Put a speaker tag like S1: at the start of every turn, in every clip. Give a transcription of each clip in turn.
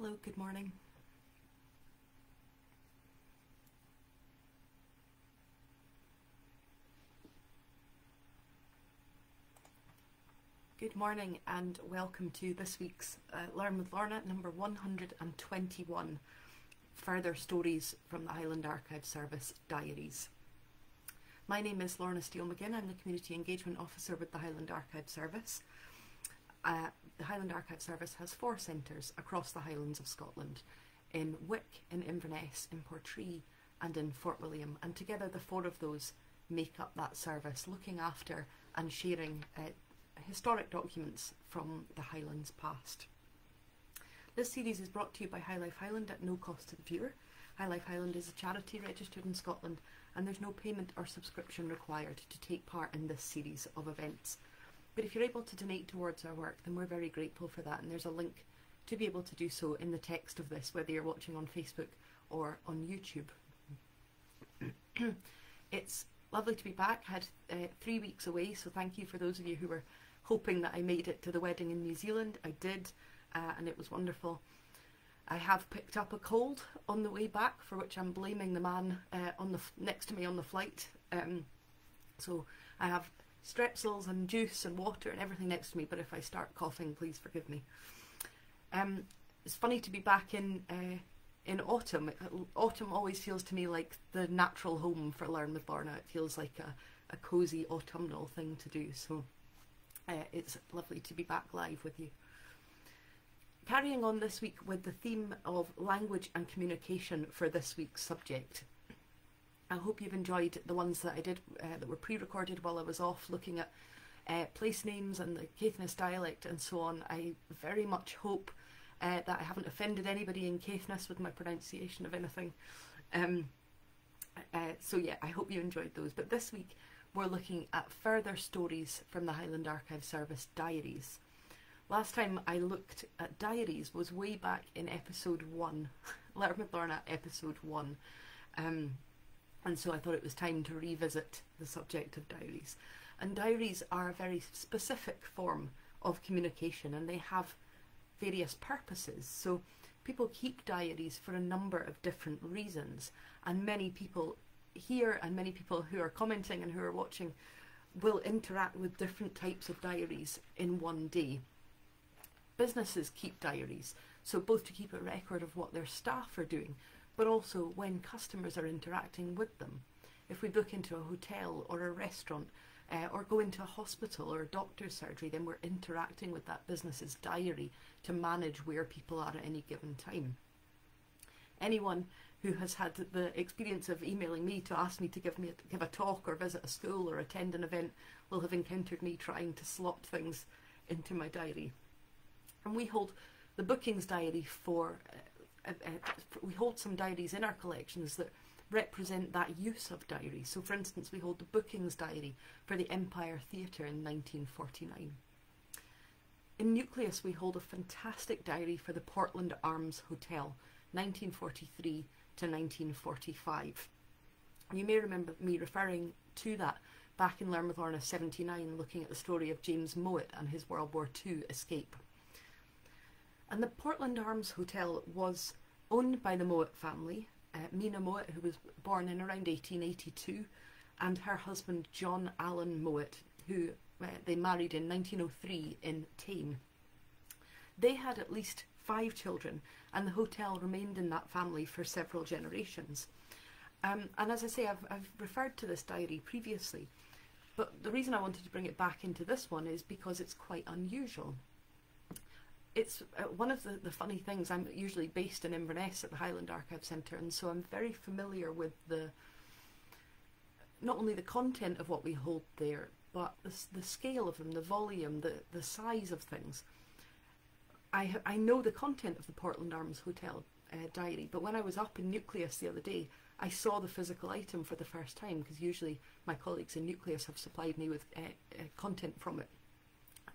S1: Hello, good morning. Good morning and welcome to this week's Learn with Lorna, number 121, Further Stories from the Highland Archive Service Diaries. My name is Lorna McGinn. I'm the Community Engagement Officer with the Highland Archive Service. The Highland Archive Service has 4 centres across the Highlands of Scotland, in Wick, in Inverness, in Portree and in Fort William, and together the 4 of those make up that service, looking after and sharing historic documents from the Highlands past. This series is brought to you by High Life Highland at no cost to the viewer. High Life Highland is a charity registered in Scotland and there's no payment or subscription required to take part in this series of events. But if you're able to donate towards our work, then we're very grateful for that, and there's a link to be able to do so in the text of this, whether you're watching on Facebook or on YouTube. It's lovely to be back. I had 3 weeks away, so thank you for those of you who were hoping that I made it to the wedding in New Zealand. I did, and it was wonderful. I have picked up a cold on the way back, for which I'm blaming the man next to me on the flight. So I have strepsils and juice and water and everything next to me, but if I start coughing, please forgive me. It's funny to be back in autumn. Autumn always feels to me like the natural home for Learn with Lorna. It feels like a cosy autumnal thing to do, so it's lovely to be back live with you. Carrying on this week with the theme of language and communication for this week's subject. I hope you've enjoyed the ones that I did that were pre-recorded while I was off, looking at place names and the Caithness dialect and so on. I very much hope that I haven't offended anybody in Caithness with my pronunciation of anything. So yeah, I hope you enjoyed those. But this week we're looking at further stories from the Highland Archive Service diaries. Last time I looked at diaries was way back in episode 1, Learn with Lorna episode 1. And so I thought it was time to revisit the subject of diaries. And diaries are a very specific form of communication, and they have various purposes. So people keep diaries for a number of different reasons, and many people here and many people who are commenting and who are watching will interact with different types of diaries in one day. Businesses keep diaries, so both to keep a record of what their staff are doing, but also when customers are interacting with them. If we book into a hotel or a restaurant or go into a hospital or a doctor's surgery, then we're interacting with that business's diary to manage where people are at any given time. Anyone who has had the experience of emailing me to ask me to give a talk or visit a school or attend an event will have encountered me trying to slot things into my diary. And we hold the bookings diary for we hold some diaries in our collections that represent that use of diaries. So for instance, we hold the bookings diary for the Empire Theatre in 1949. In Nucleus we hold a fantastic diary for the Portland Arms Hotel, 1943 to 1945. You may remember me referring to that back in Learn with Lorna 79, looking at the story of James Mowat and his World War II escape. And the Portland Arms Hotel was owned by the Mowat family, Mina Mowat, who was born in around 1882, and her husband John Allen Mowat, who they married in 1903 in Tame. They had at least 5 children, and the hotel remained in that family for several generations. And as I say, I've referred to this diary previously, but the reason I wanted to bring it back into this one is because it's quite unusual. It's one of the funny things. I'm usually based in Inverness at the Highland Archive Centre, and so I'm very familiar with not only the content of what we hold there, but the scale of them, the volume, the size of things. I know the content of the Portland Arms Hotel diary, but when I was up in Nucleus the other day, I saw the physical item for the first time, because usually my colleagues in Nucleus have supplied me with content from it.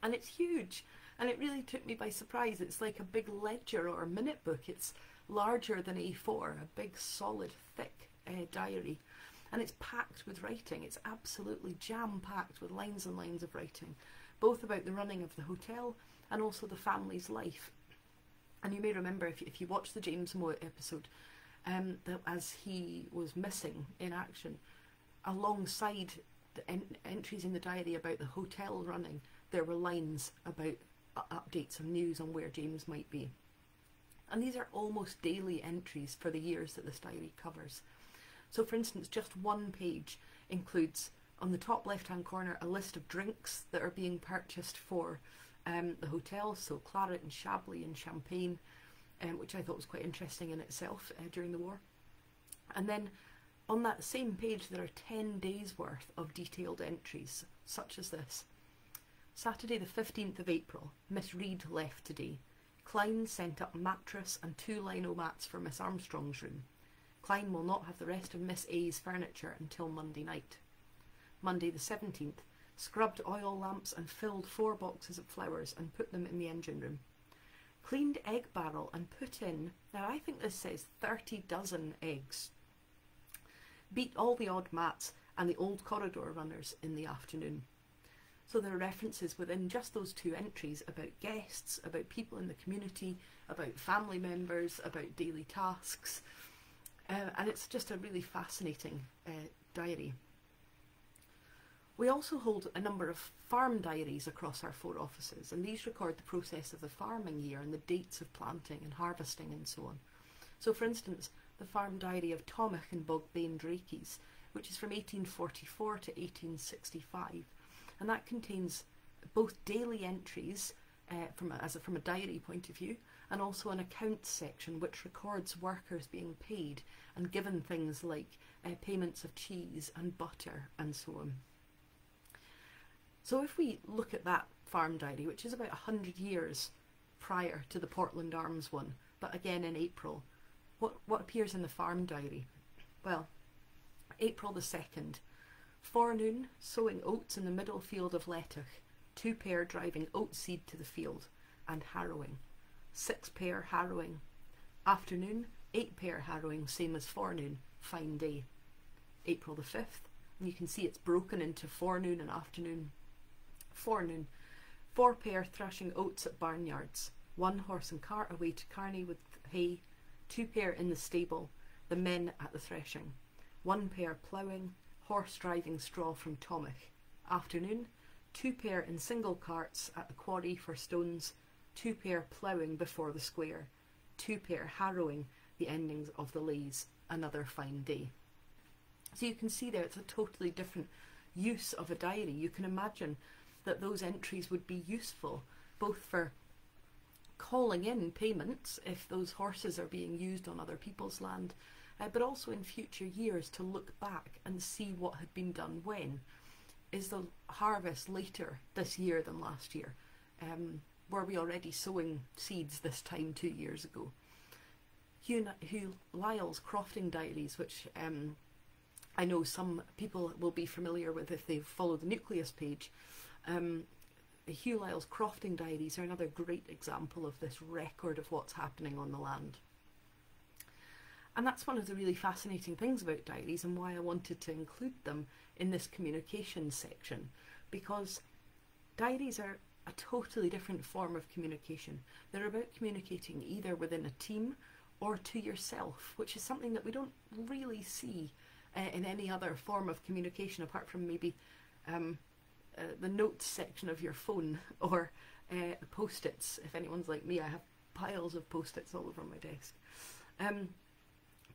S1: And it's huge. And it really took me by surprise. It's like a big ledger or a minute book. It's larger than A4, a big, solid, thick diary. And it's packed with writing. It's absolutely jam-packed with lines and lines of writing, both about the running of the hotel and also the family's life. And you may remember, if you watch the James Moore episode, that as he was missing in action, alongside the entries in the diary about the hotel running, there were lines about updates and news on where James might be. And these are almost daily entries for the years that this diary covers. So for instance, just one page includes, on the top left-hand corner, a list of drinks that are being purchased for the hotel, so claret and chablis and champagne, which I thought was quite interesting in itself during the war. And then on that same page there are 10 days worth of detailed entries, such as this. Saturday the 15th of April, Miss Reed left today. Klein sent up mattress and 2 lino mats for Miss Armstrong's room. Klein will not have the rest of Miss A's furniture until Monday night. Monday the 17th, scrubbed oil lamps and filled 4 boxes of flowers and put them in the engine room. Cleaned egg barrel and put in, now I think this says 30 dozen eggs. Beat all the odd mats and the old corridor runners in the afternoon. So there are references within just those 2 entries about guests, about people in the community, about family members, about daily tasks. And it's just a really fascinating diary. We also hold a number of farm diaries across our 4 offices, and these record the process of the farming year and the dates of planting and harvesting and so on. So for instance, the farm diary of Tomach and Bogbane Drakeys, which is from 1844 to 1865, and that contains both daily entries from a diary point of view, and also an accounts section which records workers being paid and given things like payments of cheese and butter and so on. So if we look at that farm diary, which is about 100 years prior to the Portland Arms one, but again in April, what appears in the farm diary? Well, April the 2nd, forenoon, sowing oats in the middle field of Lettich, 2 pair driving oat seed to the field, and harrowing. 6 pair harrowing. Afternoon, 8 pair harrowing, same as forenoon, fine day. April the 5th, and you can see it's broken into forenoon and afternoon. Forenoon, 4 pair thrashing oats at barnyards, 1 horse and cart away to Carney with hay, 2 pair in the stable, the men at the threshing, 1 pair ploughing, horse driving straw from Tomach. Afternoon, 2 pair in single carts at the quarry for stones, 2 pair ploughing before the square, 2 pair harrowing the endings of the lays, another fine day. So you can see there it's a totally different use of a diary. You can imagine that those entries would be useful both for calling in payments if those horses are being used on other people's land, but also in future years to look back and see what had been done when. Is the harvest later this year than last year? Were we already sowing seeds this time 2 years ago? Hugh Lyle's crofting diaries, which I know some people will be familiar with if they follow the nucleus page. Hugh Lyle's crofting diaries are another great example of this record of what's happening on the land. And that's one of the really fascinating things about diaries and why I wanted to include them in this communication section, because diaries are a totally different form of communication. They're about communicating either within a team or to yourself, which is something that we don't really see in any other form of communication apart from maybe the notes section of your phone or post-its. If anyone's like me, I have piles of post-its all over my desk.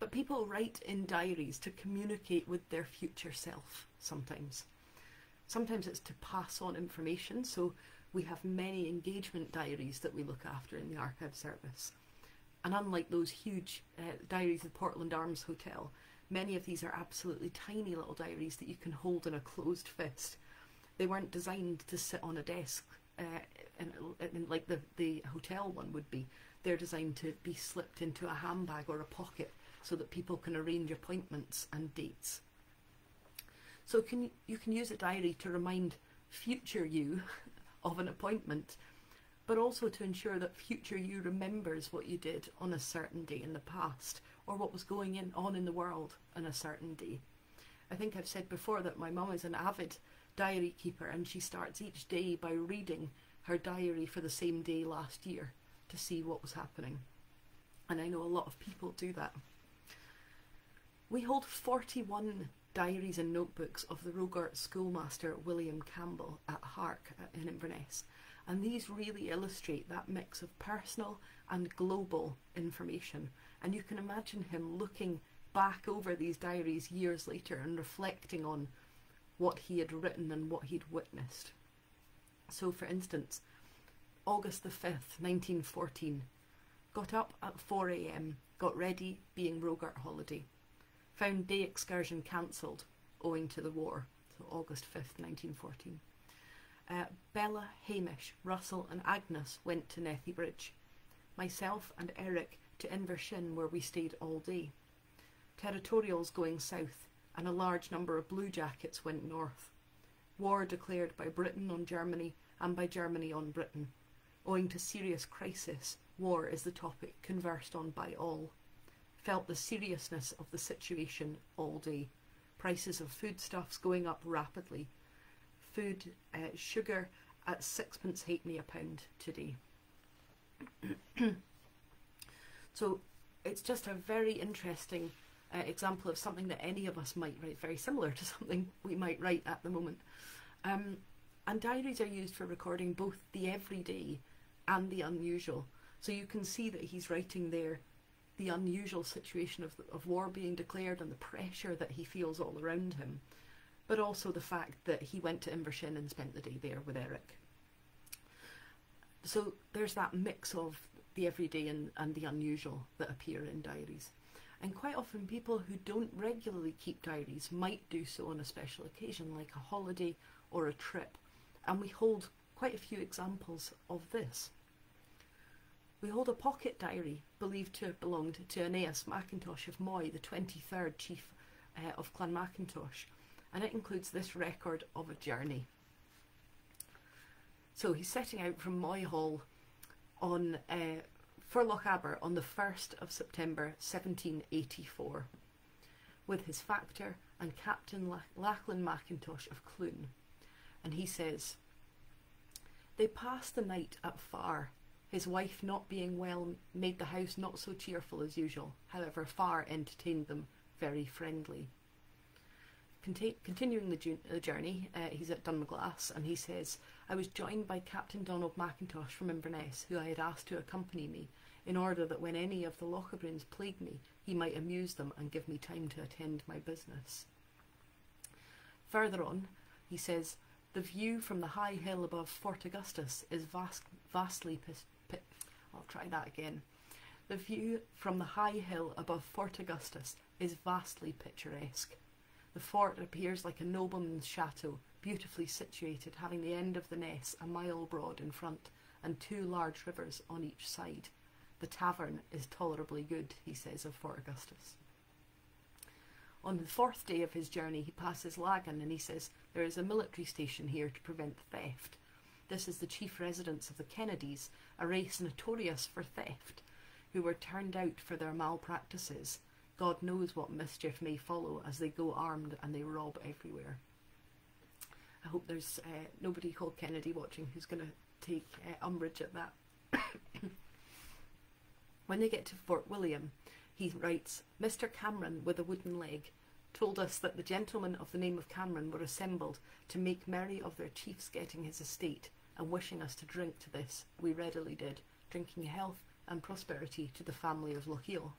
S1: But people write in diaries to communicate with their future self sometimes. Sometimes it's to pass on information, so we have many engagement diaries that we look after in the Archive Service. And unlike those huge diaries of Portland Arms Hotel, many of these are absolutely tiny little diaries that you can hold in a closed fist. They weren't designed to sit on a desk like the hotel one would be. They're designed to be slipped into a handbag or a pocket so that people can arrange appointments and dates. So you can use a diary to remind future you of an appointment, but also to ensure that future you remembers what you did on a certain day in the past, or what was going on in the world on a certain day. I think I've said before that my mum is an avid diary keeper, and she starts each day by reading her diary for the same day last year to see what was happening. And I know a lot of people do that. We hold 41 diaries and notebooks of the Rogart schoolmaster William Campbell at Hark in Inverness, and these really illustrate that mix of personal and global information. And you can imagine him looking back over these diaries years later and reflecting on what he had written and what he'd witnessed. So for instance, August the 5th, 1914, got up at 4 a.m, got ready, being Rogart holiday. Found day excursion cancelled owing to the war. So August 5th, 1914. Bella, Hamish, Russell and Agnes went to Nethy Bridge. Myself and Eric to Invershin, where we stayed all day. Territorials going south, and a large number of blue jackets went north. War declared by Britain on Germany and by Germany on Britain. Owing to serious crisis, war is the topic conversed on by all. Felt the seriousness of the situation all day. Prices of foodstuffs going up rapidly. Food, sugar at 6pence halfpenny a pound today. So it's just a very interesting example of something that any of us might write, very similar to something we might write at the moment. And diaries are used for recording both the everyday and the unusual. So you can see that he's writing there the unusual situation of war being declared and the pressure that he feels all around him, but also the fact that he went to Invershin and spent the day there with Eric. So there's that mix of the everyday and the unusual that appear in diaries. And quite often people who don't regularly keep diaries might do so on a special occasion, like a holiday or a trip. And we hold quite a few examples of this. We hold a pocket diary believed to have belonged to Aeneas Mackintosh of Moy, the 23rd chief of Clan Mackintosh, and it includes this record of a journey. So he's setting out from Moy Hall on for Lochaber on the 1st of September 1784 with his factor and Captain Lachlan Mackintosh of Clun. And he says, "They passed the night at Far. His wife not being well made the house not so cheerful as usual. However, Far entertained them very friendly." Continuing the journey, he's at Dunmaglass, and he says, "I was joined by Captain Donald Mackintosh from Inverness, who I had asked to accompany me, in order that when any of the Lochabrins plagued me, he might amuse them and give me time to attend my business." Further on, he says, "The view from the high hill above Fort Augustus is vastly I'll try that again. The view from the high hill above Fort Augustus is vastly picturesque. The fort appears like a nobleman's chateau, beautifully situated, having the end of the Ness a mile broad in front, and 2 large rivers on each side. The tavern is tolerably good," he says of Fort Augustus. On the 4th day of his journey, he passes Lagan, and he says, "There is a military station here to prevent theft. This is the chief residence of the Kennedys, a race notorious for theft, who were turned out for their malpractices. God knows what mischief may follow as they go armed and they rob everywhere." I hope there's nobody called Kennedy watching who's going to take umbrage at that. When they get to Fort William, he writes, "Mr. Cameron, with a wooden leg, told us that the gentlemen of the name of Cameron were assembled to make merry of their chief's getting his estate, and wishing us to drink to this, we readily did, drinking health and prosperity to the family of Lochiel."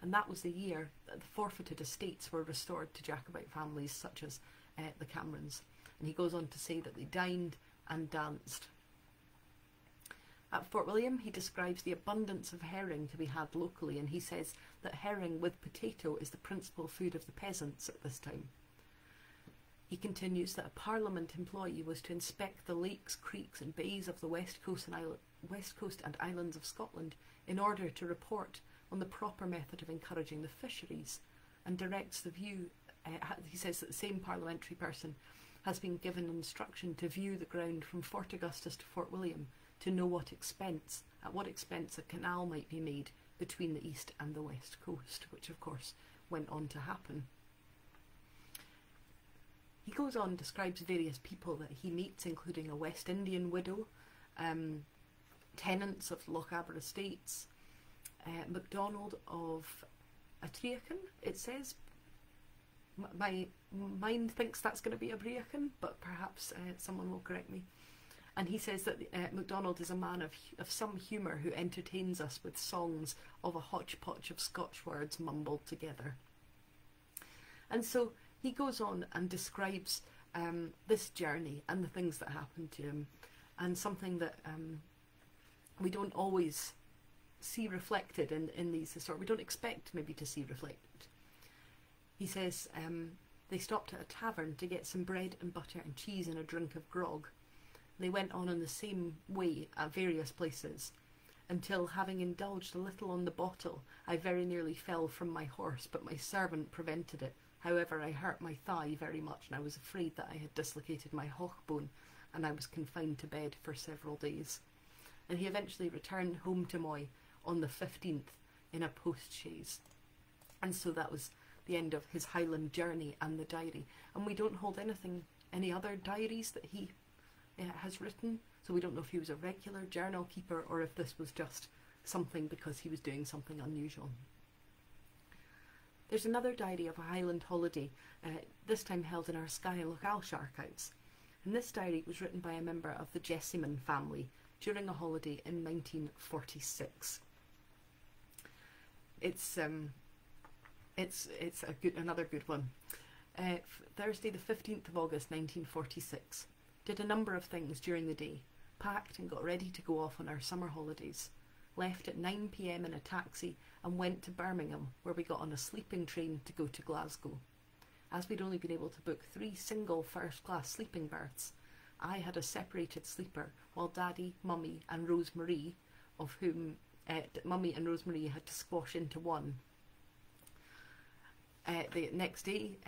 S1: And that was the year that the forfeited estates were restored to Jacobite families such as the Camerons. And he goes on to say that they dined and danced. At Fort William, he describes the abundance of herring to be had locally, and he says that herring with potato is the principal food of the peasants at this time. He continues that a Parliament employee was to inspect the lakes, creeks and bays of the West Coast and islands of Scotland in order to report on the proper method of encouraging the fisheries, and directs the view. He says that the same parliamentary person has been given instruction to view the ground from Fort Augustus to Fort William to know at what expense a canal might be made between the east and the west coast, which of course went on to happen. He goes on and describes various people that he meets, including a West Indian widow, tenants of Lochaber Estates, MacDonald of Atriachan, it says. My mind thinks that's going to be Abriachan, but perhaps someone will correct me. And he says that MacDonald is a man of some humour who entertains us with songs of a hodgepodge of Scotch words mumbled together. And so he goes on and describes this journey and the things that happened to him, and something that we don't always see reflected in these historic, we don't expect maybe to see reflected. He says they stopped at a tavern to get some bread and butter and cheese and a drink of grog. They went on in the same way at various places, until, having indulged a little on the bottle, I very nearly fell from my horse, but my servant prevented it. However, I hurt my thigh very much, and I was afraid that I had dislocated my hock bone, and I was confined to bed for several days. And he eventually returned home to Moy on the 15th in a post-chaise. And so that was the end of his Highland journey and the diary. And we don't hold any other diaries that he has written, so we don't know if he was a regular journal keeper or if this was just something because he was doing something unusual. There's another diary of a Highland holiday, this time held in our Skye and Lochaber archives. And this diary was written by a member of the Jessamine family during a holiday in 1946. It's another good one. Thursday the 15th of August 1946. Did a number of things during the day. Packed and got ready to go off on our summer holidays. Left at 9 p.m. in a taxi and went to Birmingham, where we got on a sleeping train to go to Glasgow. As we'd only been able to book 3 single first-class sleeping berths, I had a separated sleeper, while Daddy, Mummy and Rosemarie, of whom Mummy and Rosemarie had to squash into one. The next day,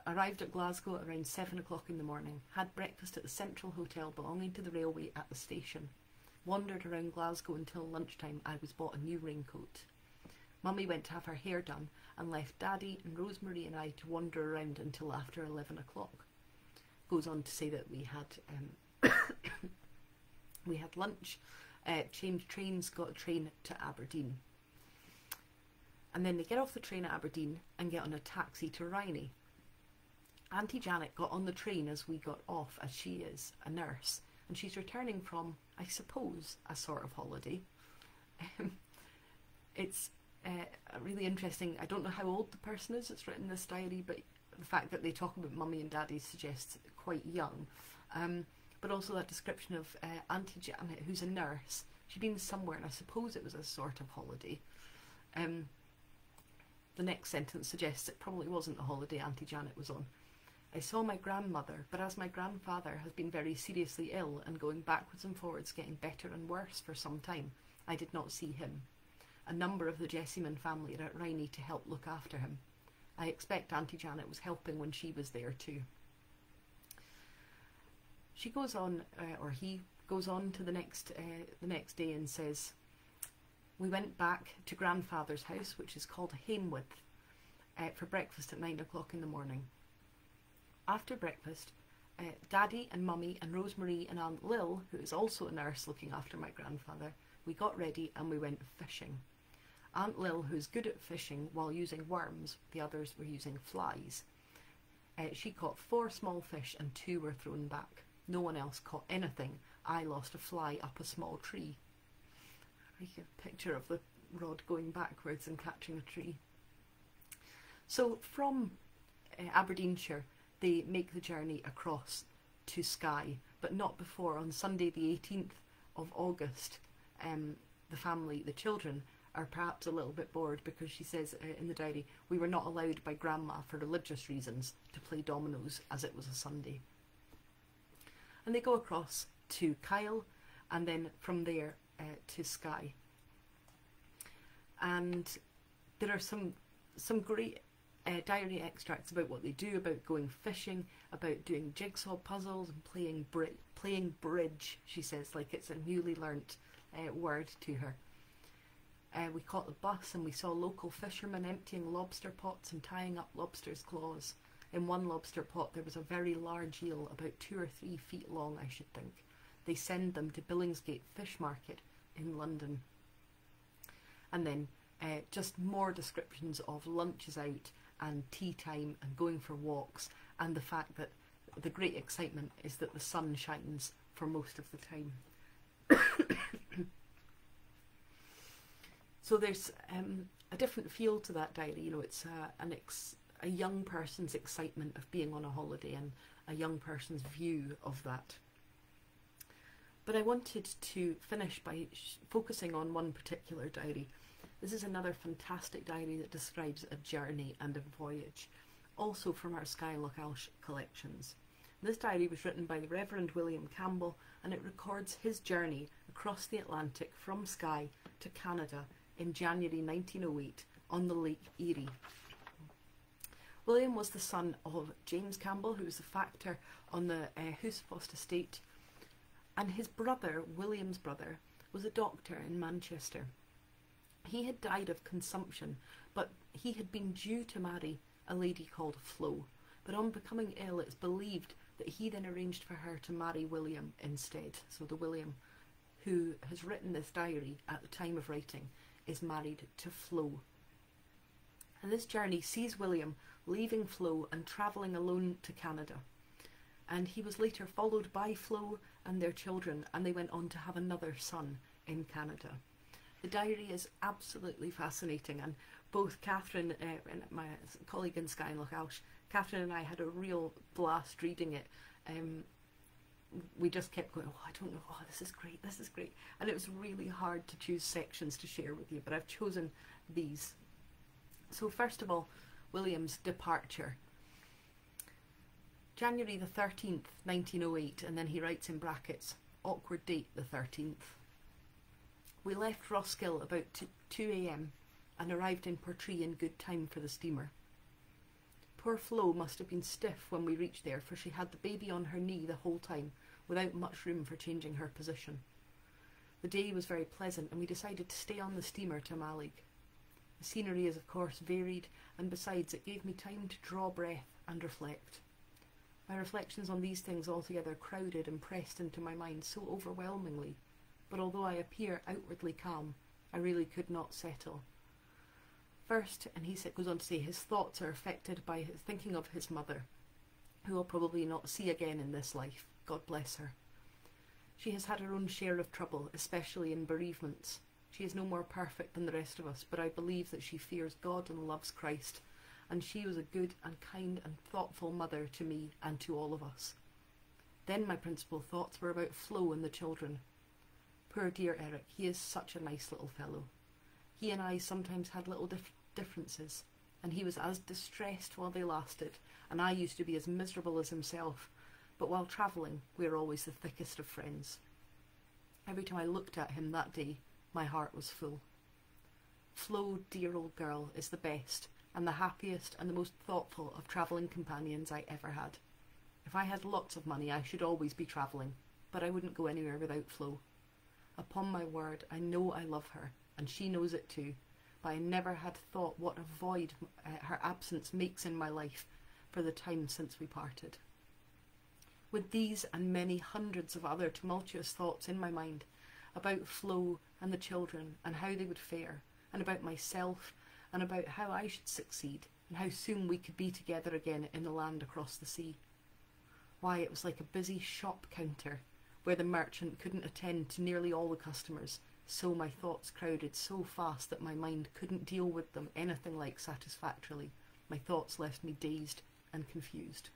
S1: arrived at Glasgow at around 7 o'clock in the morning, had breakfast at the Central Hotel belonging to the railway at the station, wandered around Glasgow until lunchtime. I was bought a new raincoat. Mummy went to have her hair done and left Daddy and Rosemarie and I to wander around until after 11 o'clock. Goes on to say that we had we had lunch, changed trains, got a train to Aberdeen. And then they get off the train at Aberdeen and get on a taxi to Rhynie. Auntie Janet got on the train as we got off, as she is a nurse, and she's returning from, I suppose, a sort of holiday. It's really interesting. I don't know how old the person is that's written this diary, but the fact that they talk about Mummy and Daddy suggests quite young. But also that description of Auntie Janet, who's a nurse. She'd been somewhere, and I suppose it was a sort of holiday. The next sentence suggests it probably wasn't a holiday Auntie Janet was on. I saw my grandmother, but as my grandfather has been very seriously ill and going backwards and forwards, getting better and worse for some time, I did not see him. A number of the Jessamine family are at Rhynie to help look after him. I expect Auntie Janet was helping when she was there too. She goes on, or he goes on to the next day and says, we went back to grandfather's house, which is called Hainwith, for breakfast at 9 o'clock in the morning. After breakfast, Daddy and Mummy and Rosemarie and Aunt Lil, who is also a nurse looking after my grandfather, we got ready and we went fishing. Aunt Lil, who's good at fishing while using worms, the others were using flies. She caught 4 small fish and 2 were thrown back. No one else caught anything. I lost a fly up a small tree. I get a picture of the rod going backwards and catching a tree. So from Aberdeenshire, they make the journey across to Skye, but not before on Sunday the 18th of August. The family, the children, are perhaps a little bit bored because she says in the diary, we were not allowed by Grandma for religious reasons to play dominoes as it was a Sunday. And they go across to Kyle and then from there to Skye. And there are some great diary extracts about what they do, about going fishing, about doing jigsaw puzzles and playing bridge, she says, like it's a newly learnt word to her. We caught the bus and we saw local fishermen emptying lobster pots and tying up lobsters' claws. In one lobster pot there was a very large eel, about 2 or 3 feet long, I should think. They send them to Billingsgate Fish Market, in London. And then just more descriptions of lunches out and tea time and going for walks, and the fact that the great excitement is that the sun shines for most of the time. So there's a different feel to that diary. You know, it's a young person's excitement of being on a holiday and a young person's view of that. But I wanted to finish by focusing on one particular diary. This is another fantastic diary that describes a journey and a voyage, also from our Skye and Lochash collections. This diary was written by the Reverend William Campbell, and it records his journey across the Atlantic from Skye to Canada in January 1908 on the Lake Erie. William was the son of James Campbell, who was the factor on the HAS estate, and his brother, William's brother, was a doctor in Manchester. He had died of consumption, but he had been due to marry a lady called Flo. But on becoming ill, it's believed that he then arranged for her to marry William instead. So the William who has written this diary at the time of writing is married to Flo. And this journey sees William leaving Flo and travelling alone to Canada. And he was later followed by Flo and their children, and they went on to have another son in Canada. The diary is absolutely fascinating, and both Catherine and my colleague in Skye and Lochash, Catherine and I had a real blast reading it. We just kept going, oh, I don't know, oh, this is great. And it was really hard to choose sections to share with you, but I've chosen these. So first of all, William's departure. January the 13th, 1908, and then he writes in brackets, awkward date the 13th. We left Roskill about 2 a.m. and arrived in Portree in good time for the steamer. Poor Flo must have been stiff when we reached there, for she had the baby on her knee the whole time, without much room for changing her position. The day was very pleasant, and we decided to stay on the steamer to Malig. The scenery is of course varied, and besides it gave me time to draw breath and reflect. My reflections on these things altogether crowded and pressed into my mind so overwhelmingly, but although I appear outwardly calm, I really could not settle. First, and he goes on to say, his thoughts are affected by his thinking of his mother, who will probably not see again in this life. God bless her. She has had her own share of trouble, especially in bereavements. She is no more perfect than the rest of us, but I believe that she fears God and loves Christ, and she was a good and kind and thoughtful mother to me and to all of us. Then my principal thoughts were about Flo and the children. Poor dear Eric, he is such a nice little fellow. He and I sometimes had little differences, and he was as distressed while they lasted, and I used to be as miserable as himself, but while travelling we were always the thickest of friends. Every time I looked at him that day, my heart was full. Flo, dear old girl, is the best, and the happiest and the most thoughtful of travelling companions I ever had. If I had lots of money, I should always be travelling, but I wouldn't go anywhere without Flo. Upon my word, I know I love her, and she knows it too, but I never had thought what a void her absence makes in my life for the time since we parted. With these and many hundreds of other tumultuous thoughts in my mind, about Flo and the children and how they would fare, and about myself and about how I should succeed, and how soon we could be together again in the land across the sea. Why, it was like a busy shop counter, where the merchant couldn't attend to nearly all the customers, so my thoughts crowded so fast that my mind couldn't deal with them anything like satisfactorily. My thoughts left me dazed and confused.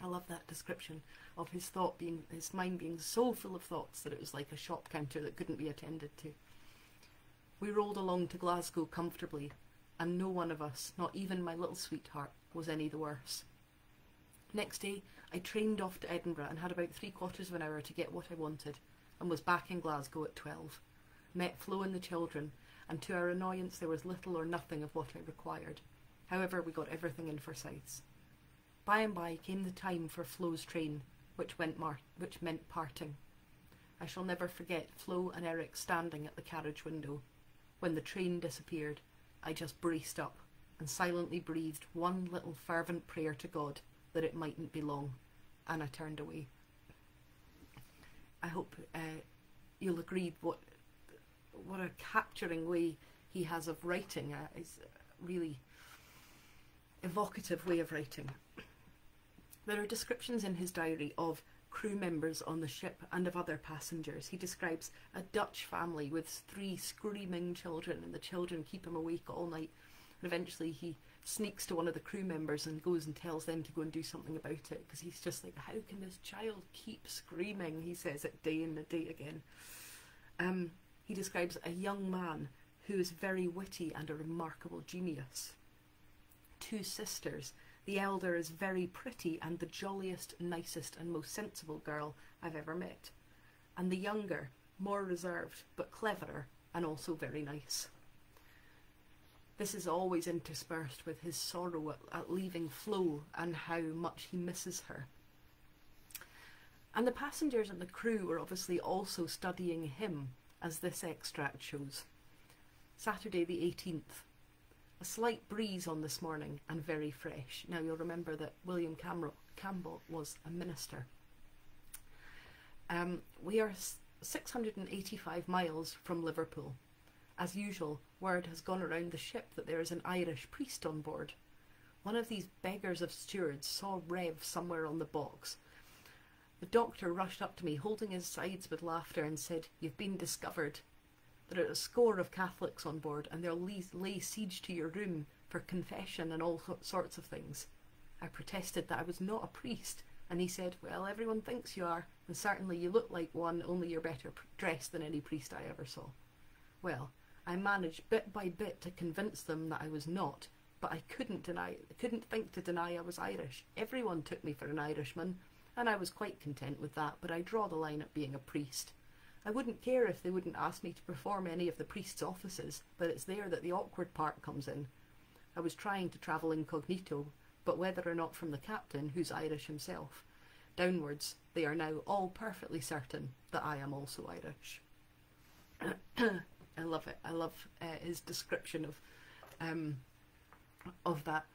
S1: I love that description of his mind being so full of thoughts that it was like a shop counter that couldn't be attended to. We rolled along to Glasgow comfortably, and no one of us, not even my little sweetheart, was any the worse. Next day I trained off to Edinburgh and had about 3/4 of an hour to get what I wanted, and was back in Glasgow at 12. Met Flo and the children, and to our annoyance there was little or nothing of what I required. However, we got everything in Forsyths. By and by came the time for Flo's train, which meant parting. I shall never forget Flo and Eric standing at the carriage window. When the train disappeared, I just braced up and silently breathed one little fervent prayer to God that it mightn't be long, and I turned away. I hope you'll agree what what a capturing way he has of writing. It's a really evocative way of writing. There are descriptions in his diary of crew members on the ship and of other passengers. He describes a Dutch family with 3 screaming children, and the children keep him awake all night. And eventually he sneaks to one of the crew members and goes and tells them to go and do something about it, because he's just like, how can this child keep screaming? He says it day in and day again. He describes a young man who is very witty and a remarkable genius. 2 sisters. The elder is very pretty and the jolliest, nicest and most sensible girl I've ever met. And the younger, more reserved but cleverer and also very nice. This is always interspersed with his sorrow at leaving Flo and how much he misses her. And the passengers and the crew were obviously also studying him, as this extract shows. Saturday the 18th. A slight breeze on this morning and very fresh. Now you'll remember that William Campbell was a minister. We are 685 miles from Liverpool. As usual, word has gone around the ship that there is an Irish priest on board. One of these beggars of stewards saw Rev somewhere on the box. The doctor rushed up to me, holding his sides with laughter, and said, "You've been discovered. There are a score of Catholics on board, and they'll lay siege to your room for confession and all sorts of things." I protested that I was not a priest, and he said, "Well, everyone thinks you are, and certainly you look like one, only you're better dressed than any priest I ever saw." Well, I managed bit by bit to convince them that I was not, but I couldn't think to deny I was Irish. Everyone took me for an Irishman, and I was quite content with that, but I draw the line at being a priest. I wouldn't care if they wouldn't ask me to perform any of the priest's offices, but it's there that the awkward part comes in. I was trying to travel incognito, but whether or not from the captain, who's Irish himself, downwards, they are now all perfectly certain that I am also Irish. I love it. I love his description of that.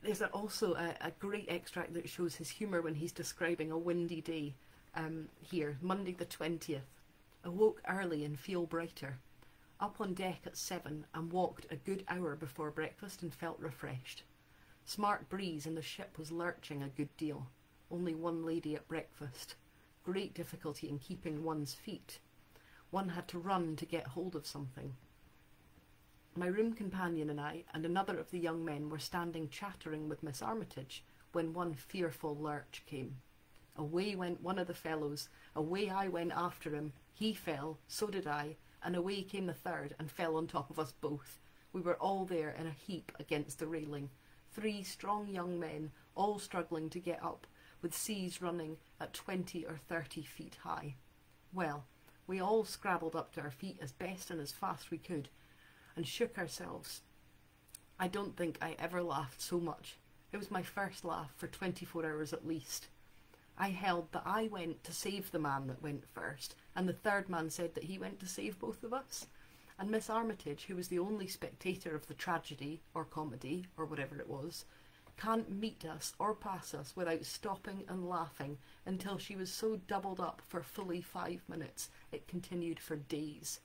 S1: There's also a great extract that shows his humour when he's describing a windy day. Here, Monday the 20th. Awoke early and feel brighter. Up on deck at 7 and walked a good hour before breakfast and felt refreshed. Smart breeze and the ship was lurching a good deal. Only one lady at breakfast. Great difficulty in keeping one's feet. One had to run to get hold of something. My room companion and I and another of the young men were standing chattering with Miss Armitage when one fearful lurch came. Away went one of the fellows, away I went after him, he fell, so did I, and away came the third and fell on top of us both. We were all there in a heap against the railing, 3 strong young men, all struggling to get up, with seas running at 20 or 30 feet high. Well, we all scrabbled up to our feet as best and as fast we could, and shook ourselves. I don't think I ever laughed so much. It was my first laugh for 24 hours at least. I held that I went to save the man that went first, and the third man said that he went to save both of us. And Miss Armitage, who was the only spectator of the tragedy, or comedy, or whatever it was, can't meet us or pass us without stopping and laughing until she was so doubled up for fully 5 minutes it continued for days.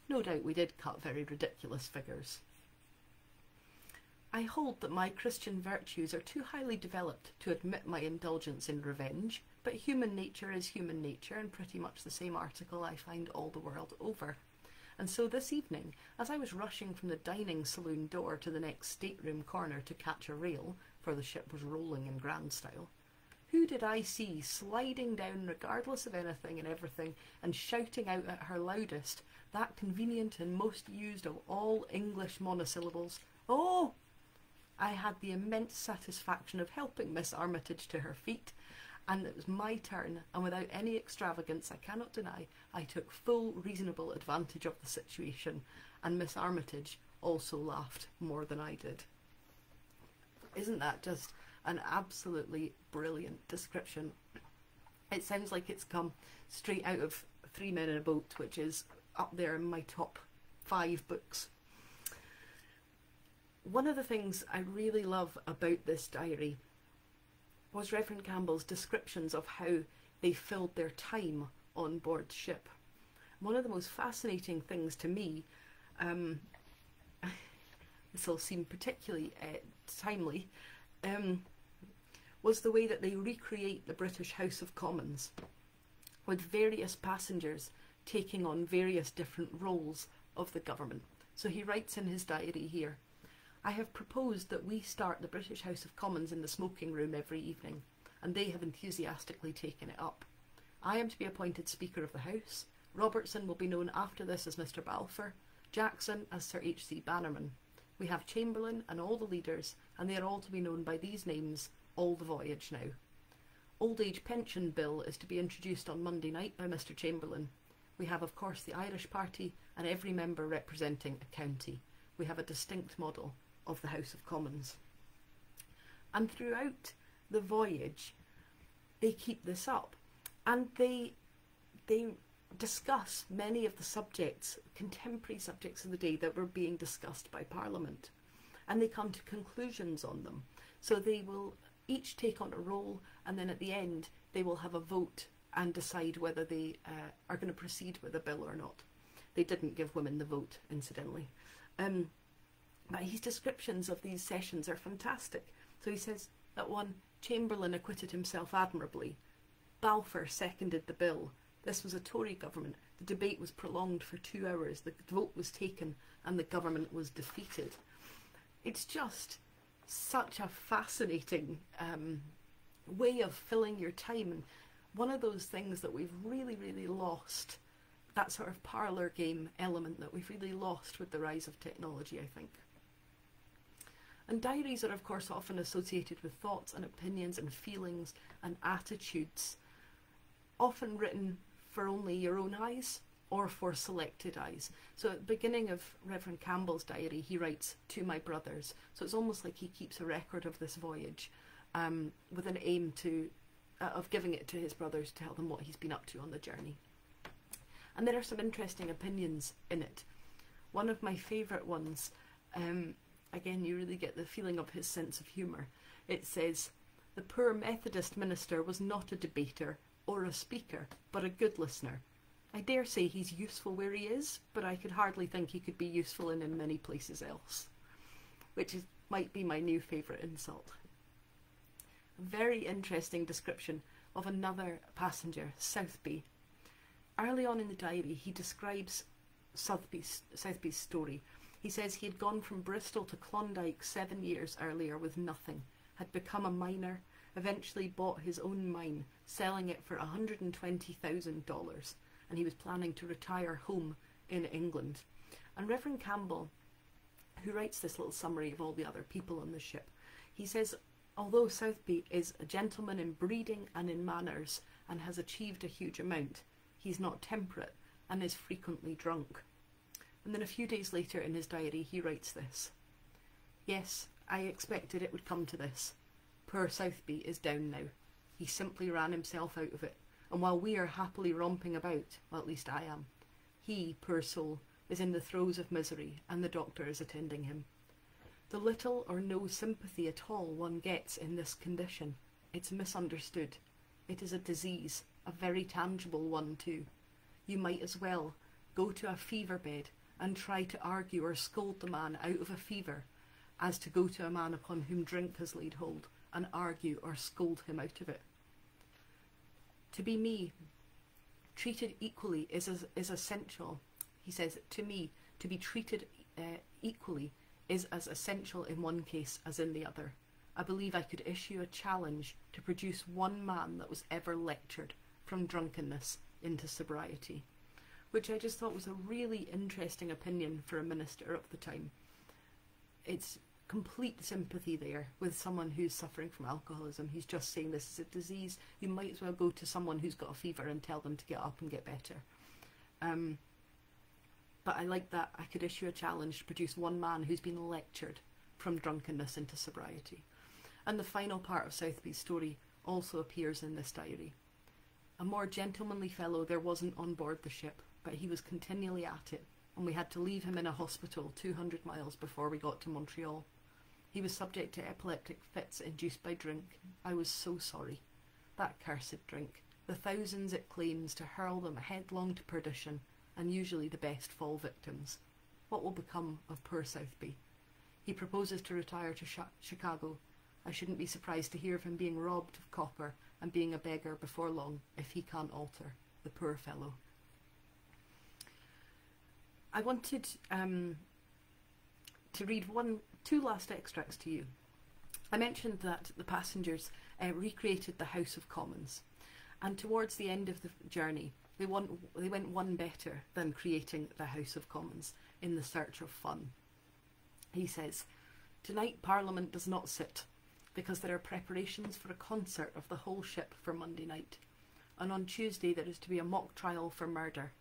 S1: No doubt we did cut very ridiculous figures. I hold that my Christian virtues are too highly developed to admit my indulgence in revenge, but human nature is human nature, and pretty much the same article I find all the world over. And so this evening, as I was rushing from the dining saloon door to the next stateroom corner to catch a rail, for the ship was rolling in grand style, who did I see sliding down regardless of anything and everything and shouting out at her loudest that convenient and most used of all English monosyllables, "Oh!" I had the immense satisfaction of helping Miss Armitage to her feet, and it was my turn, and without any extravagance I cannot deny, I took full reasonable advantage of the situation, and Miss Armitage also laughed more than I did. Isn't that just an absolutely brilliant description? It sounds like it's come straight out of 3 Men in a Boat, which is up there in my top 5 books. One of the things I really love about this diary was Reverend Campbell's descriptions of how they filled their time on board ship. One of the most fascinating things to me, this will seem particularly timely, was the way that they recreate the British House of Commons, with various passengers taking on various different roles of the government. So he writes in his diary here, "I have proposed that we start the British House of Commons in the smoking room every evening, and they have enthusiastically taken it up. I am to be appointed Speaker of the House. Robertson will be known after this as Mr. Balfour, Jackson as Sir H.C. Bannerman. We have Chamberlain and all the leaders, and they are all to be known by these names all the voyage now. Old Age Pension Bill is to be introduced on Monday night by Mr. Chamberlain. We have, of course, the Irish Party, and every member representing a county. We have a distinct model of the House of Commons." And throughout the voyage, they keep this up, and they discuss many of the subjects, contemporary subjects of the day that were being discussed by Parliament, and they come to conclusions on them. So they will each take on a role, and then at the end they will have a vote and decide whether they are going to proceed with a bill or not. They didn't give women the vote, incidentally. But his descriptions of these sessions are fantastic. So he says that one, Chamberlain acquitted himself admirably. Balfour seconded the bill. This was a Tory government. The debate was prolonged for 2 hours. The vote was taken and the government was defeated. It's just such a fascinating way of filling your time. And one of those things that we've really, really lost, that sort of parlour game element that we've really lost with the rise of technology, I think. And diaries are, of course, often associated with thoughts and opinions and feelings and attitudes, often written for only your own eyes or for selected eyes. So at the beginning of Reverend Campbell's diary, he writes, "To my brothers." So it's almost like he keeps a record of this voyage with an aim of giving it to his brothers to tell them what he's been up to on the journey. And there are some interesting opinions in it. One of my favourite ones, again, you really get the feeling of his sense of humour. It says, "The poor Methodist minister was not a debater or a speaker, but a good listener. I dare say he's useful where he is, but I could hardly think he could be useful in many places else," which might be my new favourite insult. A very interesting description of another passenger, Southby. Early on in the diary, he describes Southby's story. He says he had gone from Bristol to Klondike 7 years earlier with nothing, had become a miner, eventually bought his own mine, selling it for $120,000, and he was planning to retire home in England. And Reverend Campbell, who writes this little summary of all the other people on the ship, he says, although Southby is a gentleman in breeding and in manners and has achieved a huge amount, he's not temperate and is frequently drunk. And then a few days later in his diary he writes this: "Yes, I expected it would come to this. Poor Southby is down now. He simply ran himself out of it, and while we are happily romping about, well, at least I am, he, poor soul, is in the throes of misery, and the doctor is attending him. The little or no sympathy at all one gets in this condition, it's misunderstood. It is a disease, a very tangible one too. You might as well go to a fever bed and try to argue or scold the man out of a fever as to go to a man upon whom drink has laid hold and argue or scold him out of it. To be me, treated equally is essential." He says, "To me, to be treated equally is as essential in one case as in the other. I believe I could issue a challenge to produce one man that was ever lectured from drunkenness into sobriety," which I just thought was a really interesting opinion for a minister of the time. It's complete sympathy there with someone who's suffering from alcoholism. He's just saying this is a disease. You might as well go to someone who's got a fever and tell them to get up and get better. But I like that. I could issue a challenge to produce one man who's been lectured from drunkenness into sobriety. And the final part of Southby's story also appears in this diary. "A more gentlemanly fellow there wasn't on board the ship, but he was continually at it, and we had to leave him in a hospital 200 miles before we got to Montreal. He was subject to epileptic fits induced by drink. I was so sorry. That cursed drink, the thousands it claims to hurl them headlong to perdition, and usually the best fall victims. What will become of poor Southby? He proposes to retire to Chicago. I shouldn't be surprised to hear of him being robbed of copper and being a beggar before long if he can't alter. The poor fellow. I wanted to read two last extracts to you. I mentioned that the passengers recreated the House of Commons, and towards the end of the journey they went one better than creating the House of Commons in the search of fun. He says, "Tonight Parliament does not sit, because there are preparations for a concert of the whole ship for Monday night, and on Tuesday there is to be a mock trial for murder.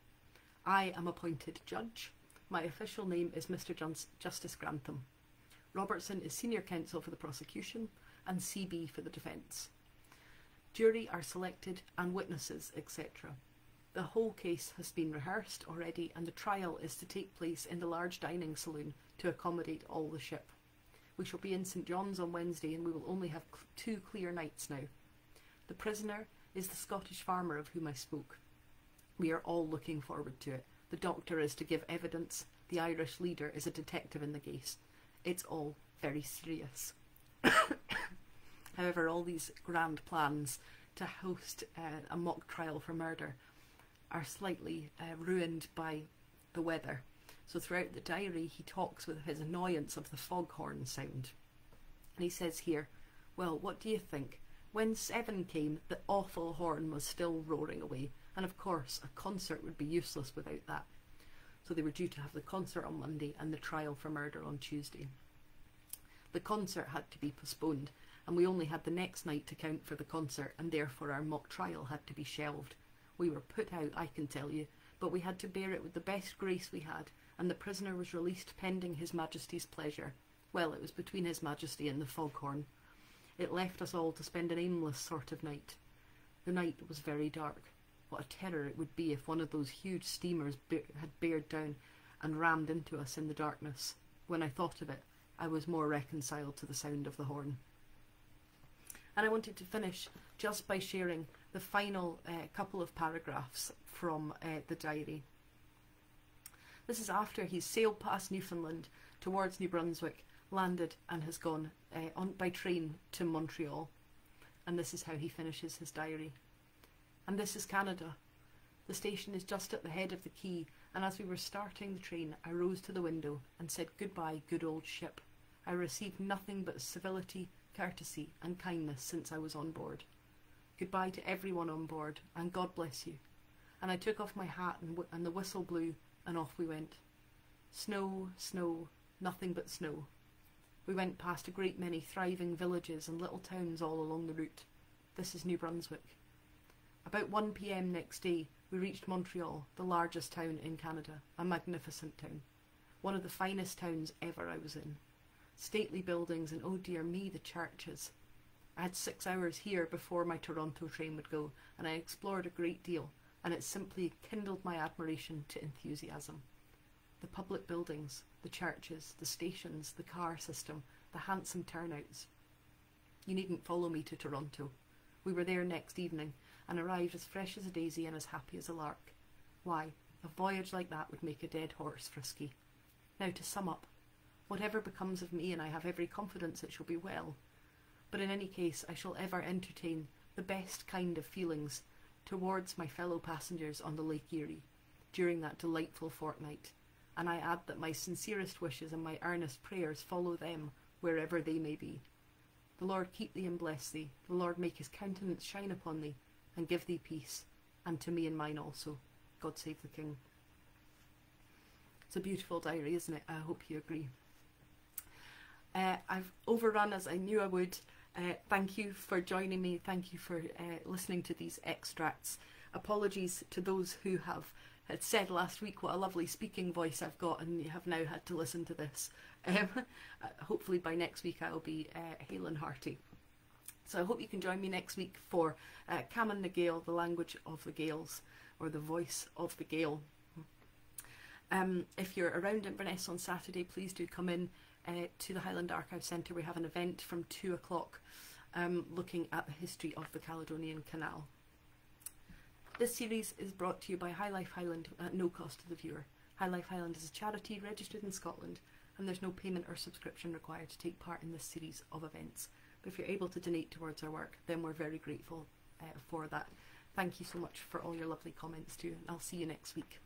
S1: I am appointed judge. My official name is Mr. Justice Grantham. Robertson is senior counsel for the prosecution and CB for the defence. Jury are selected and witnesses, etc. The whole case has been rehearsed already, and the trial is to take place in the large dining saloon to accommodate all the ship. We shall be in St. John's on Wednesday, and we will only have 2 clear nights now. The prisoner is the Scottish farmer of whom I spoke. We are all looking forward to it. The doctor is to give evidence. The Irish leader is a detective in the case. It's all very serious." However, all these grand plans to host a mock trial for murder are slightly ruined by the weather. So throughout the diary he talks with his annoyance of the foghorn sound. And he says here, "Well, what do you think? When 7 came, the awful horn was still roaring away, and of course a concert would be useless without that." So they were due to have the concert on Monday and the trial for murder on Tuesday. The concert had to be postponed, and we only had the next night to count for the concert, and therefore our mock trial had to be shelved. We were put out, I can tell you, but we had to bear it with the best grace we had, and the prisoner was released pending His Majesty's pleasure. Well, it was between His Majesty and the foghorn. It left us all to spend an aimless sort of night. The night was very dark. What a terror it would be if one of those huge steamers had bared down and rammed into us in the darkness. When I thought of it, I was more reconciled to the sound of the horn. And I wanted to finish just by sharing the final couple of paragraphs from the diary. This is after he's sailed past Newfoundland towards New Brunswick, landed, and has gone on by train to Montreal. And this is how he finishes his diary. "And this is Canada. The station is just at the head of the quay, and as we were starting the train, I rose to the window and said goodbye, good old ship. I received nothing but civility, courtesy, and kindness since I was on board. Goodbye to everyone on board, and God bless you." And I took off my hat, and the whistle blew, and off we went. Snow, snow, nothing but snow. We went past a great many thriving villages and little towns all along the route. This is New Brunswick. About 1 p.m. next day, we reached Montreal, the largest town in Canada, a magnificent town. One of the finest towns ever I was in. Stately buildings, and oh dear me, the churches. I had 6 hours here before my Toronto train would go, and I explored a great deal, and it simply kindled my admiration to enthusiasm. The public buildings, the churches, the stations, the car system, the handsome turnouts. You needn't follow me to Toronto. We were there next evening, and arrived as fresh as a daisy and as happy as a lark. Why, a voyage like that would make a dead horse frisky. Now to sum up, whatever becomes of me, and I have every confidence it shall be well, but in any case I shall ever entertain the best kind of feelings towards my fellow passengers on the Lake Erie during that delightful fortnight, and I add that my sincerest wishes and my earnest prayers follow them wherever they may be. The Lord keep thee and bless thee. The Lord make his countenance shine upon thee and give thee peace, and to me and mine also. God save the King. It's a beautiful diary, isn't it? I hope you agree. I've overrun as I knew I would. Thank you for joining me. Thank you for listening to these extracts. Apologies to those who had said last week what a lovely speaking voice I've got, and you have now had to listen to this. Hopefully by next week I'll be hale and hearty. So I hope you can join me next week for Caman na Gael, the language of the Gaels, or the voice of the Gael. If you're around Inverness on Saturday, please do come in to the Highland Archive Centre. We have an event from 2 o'clock looking at the history of the Caledonian Canal. This series is brought to you by High Life Highland at no cost to the viewer. High Life Highland is a charity registered in Scotland, and there's no payment or subscription required to take part in this series of events. But if you're able to donate towards our work, then we're very grateful for that. Thank you so much for all your lovely comments too, and I'll see you next week.